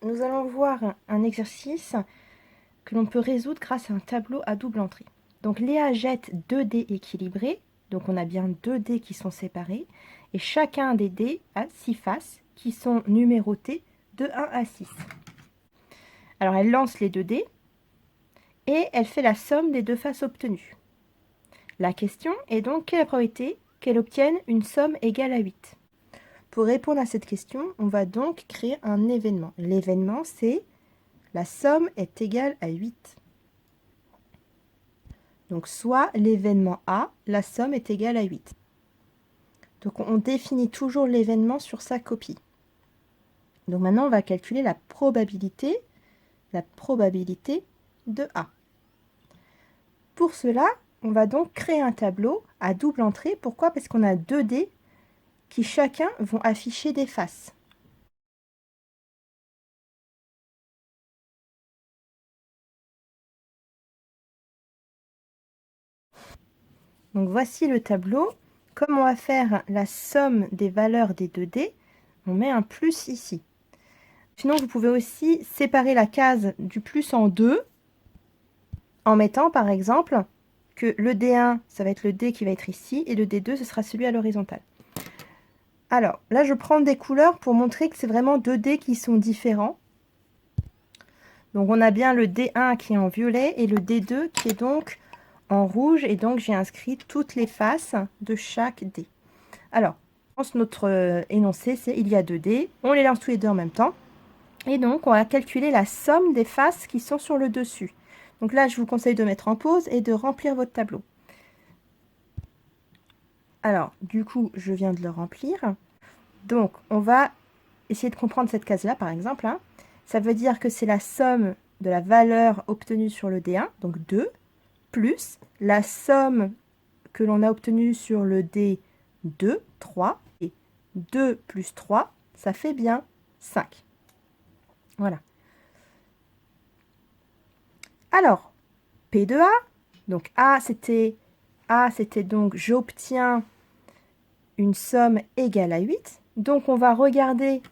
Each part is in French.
nous allons voir un exercice que l'on peut résoudre grâce à un tableau à double entrée. Donc Léa jette 2 dés équilibrés, donc on a bien 2 dés qui sont séparés, et chacun des dés a 6 faces qui sont numérotées de 1 à 6. Alors elle lance les 2 dés et elle fait la somme des 2 faces obtenues. La question est donc quelle est la probabilité qu'elle obtienne une somme égale à 8? Pour répondre à cette question, on va donc créer un événement. L'événement, c'est la somme est égale à 8. Donc soit l'événement A, la somme est égale à 8. Donc on définit toujours l'événement sur sa copie. Donc maintenant, on va calculer la probabilité de A. Pour cela, on va donc créer un tableau à double entrée. Pourquoi? Parce qu'on a 2 dés qui chacun vont afficher des faces. Donc voici le tableau. Comme on va faire la somme des valeurs des 2 dés, on met un plus ici. Sinon, vous pouvez aussi séparer la case du plus en deux en mettant par exemple que le D1, ça va être le D qui va être ici, et le D2, ce sera celui à l'horizontale. Alors, là, je prends des couleurs pour montrer que c'est vraiment 2 dés qui sont différents. Donc, on a bien le D1 qui est en violet et le D2 qui est donc en rouge. Et donc, j'ai inscrit toutes les faces de chaque dé. Alors, notre énoncé, c'est il y a 2 dés. On les lance tous les deux en même temps. Et donc, on va calculer la somme des faces qui sont sur le dessus. Donc là, je vous conseille de mettre en pause et de remplir votre tableau. Alors, du coup, je viens de le remplir. Donc, on va essayer de comprendre cette case-là, par exemple. Ça veut dire que c'est la somme de la valeur obtenue sur le D1, donc 2, plus la somme que l'on a obtenue sur le D2, 3, et 2 plus 3, ça fait bien 5. Voilà. Alors, P de A, donc A, c'était donc j'obtiens une somme égale à 8. Donc, on va regarder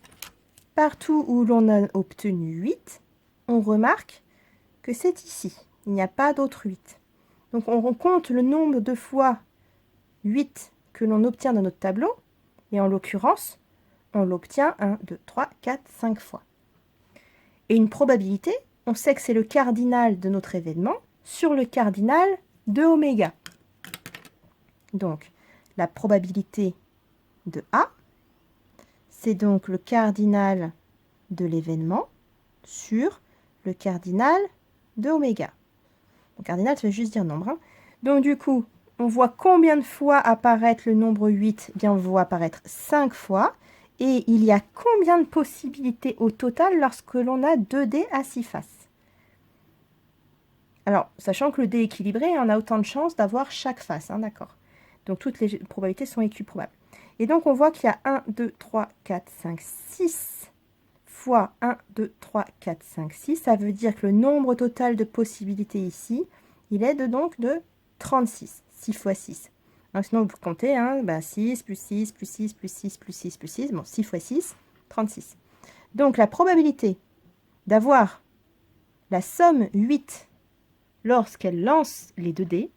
partout où l'on a obtenu 8. On remarque que c'est ici. Il n'y a pas d'autre 8. Donc, on compte le nombre de fois 8 que l'on obtient dans notre tableau. Et en l'occurrence, on l'obtient 1, 2, 3, 4, 5 fois. Et une probabilité, on sait que c'est le cardinal de notre événement sur le cardinal de oméga. Donc, la probabilité de A, c'est donc le cardinal de l'événement sur le cardinal de oméga. Le cardinal, ça veut juste dire nombre. Donc, du coup, on voit combien de fois apparaître le nombre 8. Eh bien, on voit apparaître 5 fois. Et il y a combien de possibilités au total lorsque l'on a 2 dés à 6 faces? Alors, sachant que le dé est équilibré, on a autant de chances d'avoir chaque face, d'accord. Donc, toutes les probabilités sont équiprobables. Et donc, on voit qu'il y a 1, 2, 3, 4, 5, 6 fois 1, 2, 3, 4, 5, 6. Ça veut dire que le nombre total de possibilités ici, il est donc de 36. 6 fois 6. Donc, sinon, vous comptez, 6 plus 6 plus 6 plus 6 plus 6 plus 6. Bon, 6 fois 6, 36. Donc, la probabilité d'avoir la somme 8 lorsqu'elle lance les 2 dés,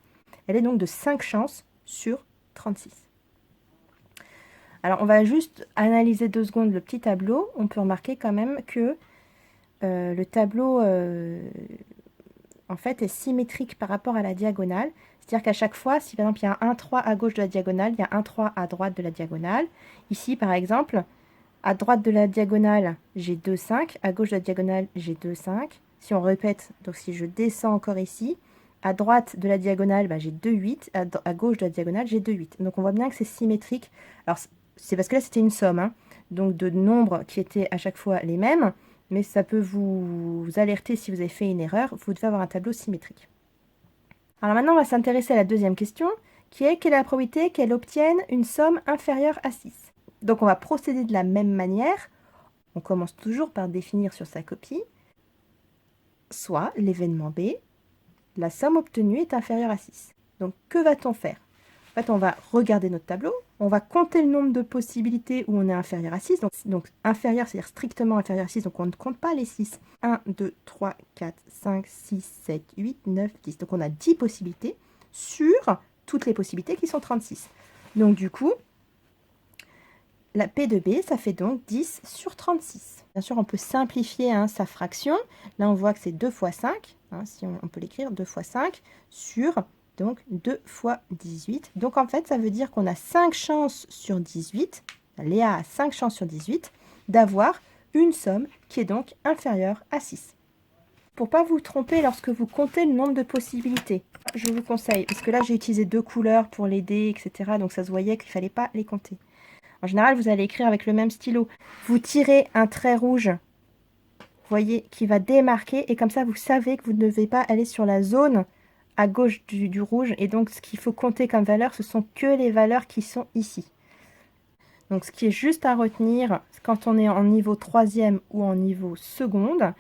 elle est donc de 5 chances sur 36. Alors, on va juste analyser 2 secondes le petit tableau. On peut remarquer quand même que le tableau, en fait, est symétrique par rapport à la diagonale. C'est-à-dire qu'à chaque fois, si par exemple, il y a un 3 à gauche de la diagonale, il y a un 3 à droite de la diagonale. Ici, par exemple, à droite de la diagonale, j'ai 2, 5. À gauche de la diagonale, j'ai 2, 5. Si on répète, donc si je descends encore ici, à droite de la diagonale, j'ai 2, 8. À gauche de la diagonale, j'ai 2, 8. Donc on voit bien que c'est symétrique. Alors c'est parce que là, c'était une somme, donc de nombres qui étaient à chaque fois les mêmes. Mais ça peut vous alerter si vous avez fait une erreur. Vous devez avoir un tableau symétrique. Alors maintenant, on va s'intéresser à la deuxième question, qui est quelle est la probabilité qu'elle obtienne une somme inférieure à 6? Donc on va procéder de la même manière. On commence toujours par définir sur sa copie. Soit l'événement B, la somme obtenue est inférieure à 6. Donc que va-t-on faire? En fait, on va regarder notre tableau, on va compter le nombre de possibilités où on est inférieur à 6. Donc inférieur, c'est-à-dire strictement inférieur à 6, donc on ne compte pas les 6. 1, 2, 3, 4, 5, 6, 7, 8, 9, 10. Donc on a 10 possibilités sur toutes les possibilités qui sont 36. Donc du coup, la P de B, ça fait donc 10 sur 36. Bien sûr, on peut simplifier sa fraction. Là, on voit que c'est 2 fois 5. Si on peut l'écrire, 2 fois 5 sur donc 2 fois 18. Donc, en fait, ça veut dire qu'on a 5 chances sur 18. Léa a 5 chances sur 18 d'avoir une somme qui est donc inférieure à 6. Pour ne pas vous tromper lorsque vous comptez le nombre de possibilités, je vous conseille, parce que là, j'ai utilisé 2 couleurs pour les dés, etc. Donc, ça se voyait qu'il ne fallait pas les compter. En général, vous allez écrire avec le même stylo. Vous tirez un trait rouge, vous voyez, qui va démarquer. Et comme ça, vous savez que vous ne devez pas aller sur la zone à gauche du rouge. Et donc, ce qu'il faut compter comme valeur, ce sont que les valeurs qui sont ici. Donc, ce qui est juste à retenir, quand on est en niveau 3e ou en niveau seconde,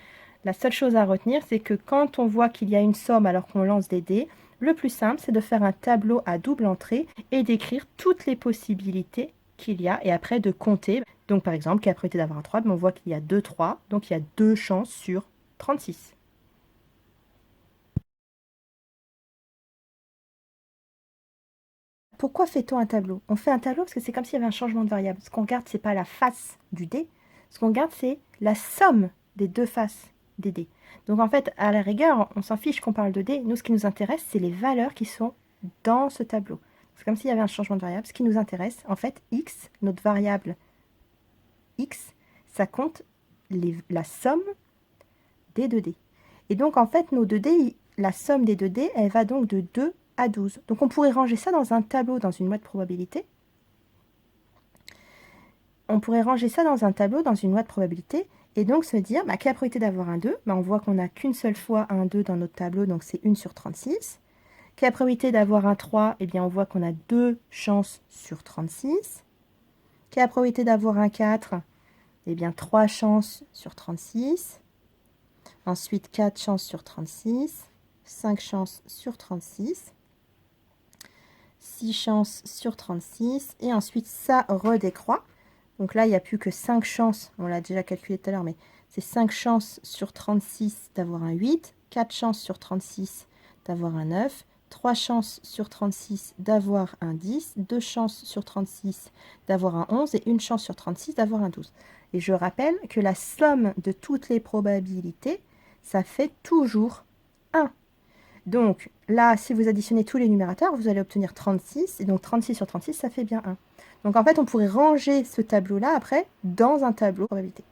la seule chose à retenir, c'est que quand on voit qu'il y a une somme alors qu'on lance des dés, le plus simple, c'est de faire un tableau à double entrée et d'écrire toutes les possibilités qu'il y a et après de compter. Donc par exemple, qu'à probabilité d'avoir un 3, on voit qu'il y a 2 3, donc il y a 2 chances sur 36. Pourquoi fait-on un tableau? On fait un tableau parce que c'est comme s'il y avait un changement de variable. Ce qu'on regarde, ce n'est pas la face du dé. Ce qu'on regarde, c'est la somme des deux faces des dés. Donc en fait, à la rigueur, on s'en fiche qu'on parle de dés. Nous, ce qui nous intéresse, c'est les valeurs qui sont dans ce tableau. C'est comme s'il y avait un changement de variable. Ce qui nous intéresse, en fait, x, notre variable x, ça compte la somme des 2 dés. Et donc, en fait, nos 2 dés, la somme des 2 dés, elle va donc de 2 à 12. Donc, on pourrait ranger ça dans un tableau, dans une loi de probabilité. On pourrait ranger ça dans un tableau, dans une loi de probabilité, et donc se dire, quelle est la probabilité d'avoir un 2 On voit qu'on n'a qu'une seule fois un 2 dans notre tableau, donc c'est 1 sur 36. Quelle est la probabilité d'avoir un 3 Eh bien, on voit qu'on a 2 chances sur 36. Quelle est la probabilité d'avoir un 4 Eh bien, 3 chances sur 36. Ensuite, 4 chances sur 36. 5 chances sur 36. 6 chances sur 36. Et ensuite, ça redécroît. Donc là, il n'y a plus que 5 chances. On l'a déjà calculé tout à l'heure, mais c'est 5 chances sur 36 d'avoir un 8. 4 chances sur 36 d'avoir un 9. 3 chances sur 36 d'avoir un 10. 2 chances sur 36 d'avoir un 11. Et 1 chance sur 36 d'avoir un 12. Et je rappelle que la somme de toutes les probabilités, ça fait toujours 1. Donc là, si vous additionnez tous les numérateurs, vous allez obtenir 36. Et donc 36 sur 36, ça fait bien 1. Donc en fait, on pourrait ranger ce tableau-là après dans un tableau de probabilité.